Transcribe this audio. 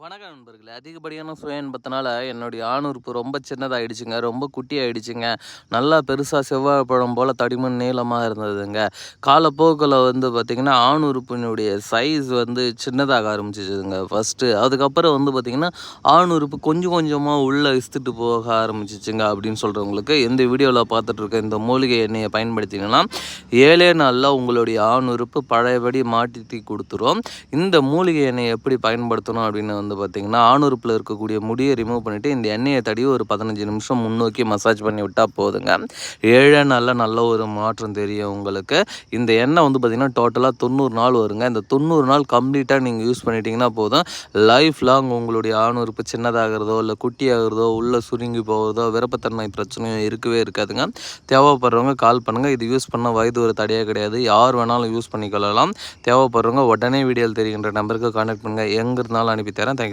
வணக்கம் நண்பர்களே. அதிகப்படியான சுய இன்பத்தினால என்னுடைய ஆணுறுப்பு ரொம்ப சின்னதாயிடுச்சுங்க. ரொம்ப குட்டியாயிடுச்சுங்க. நல்லா பெருசா செவ்வாழை பழம் போல தடிமன் நீளமா இருந்ததுங்க. காலப்போக்குல பார்த்தீங்கன்னா, ஆணுறுப்பினுடைய சைஸ் சின்னதாக ஆரம்பிச்சுச்சுங்க ஃபர்ஸ்ட்டு. அதுக்கப்புறம் பார்த்தீங்கன்னா, ஆணுறுப்பு கொஞ்சம் கொஞ்சமா உள்ள இழுத்துட்டு போக ஆரம்பிச்சுச்சுங்க அப்படின்னு சொல்றவங்களுக்கு இந்த வீடியோல பார்த்துட்டு இருக்க இந்த மூலிகை எண்ணெயை பயன்படுத்தினீங்கன்னா, 7 நாள்ல உங்களுடைய ஆணுறுப்பு பழையபடி மாற்றி கொடுத்துரும். இந்த மூலிகை எண்ணெயை எப்படி பயன்படுத்தணும் அப்படின்னு பார்த்தீங்கன்னா, ஆணுறுப்பில் இருக்கக்கூடிய முடியை ரிமூவ் பண்ணிவிட்டு இந்த எண்ணெயை தடவி ஒரு 15 நிமிஷம் முன்னோக்கி மசாஜ் பண்ணி விட்டால் போதுங்க. 7 நாளில் நல்ல ஒரு மாற்றம் தெரியும் உங்களுக்கு. இந்த எண்ணெய் பார்த்தீங்கன்னா டோட்டலாக 90 நாள் வருங்க. இந்த 90 நாள் கம்ப்ளீட்டாக நீங்கள் யூஸ் பண்ணிட்டீங்கன்னா போதும். லைஃப் லாங் உங்களுடைய ஆணுறுப்பு சின்னதாகிறதோ இல்லை குட்டியாகிறதோ உள்ளே சுருங்கி போகிறதோ விருப்பத்தன்மை பிரச்சனையும் இருக்கவே இருக்காதுங்க. தேவைப்படுறவங்க கால் பண்ணுங்கள். இது யூஸ் பண்ண வயது ஒரு தடையாக கிடையாது. யார் வேணாலும் யூஸ் பண்ணிக்கொள்ளலாம். தேவைப்படுறவங்க உடனே வீடியோவில் தெரிகின்ற நம்பருக்கு கான்டாக்ட் பண்ணுங்கள். எங்கே இருந்தாலும் அனுப்பி தரேன். தேங்க்யூ.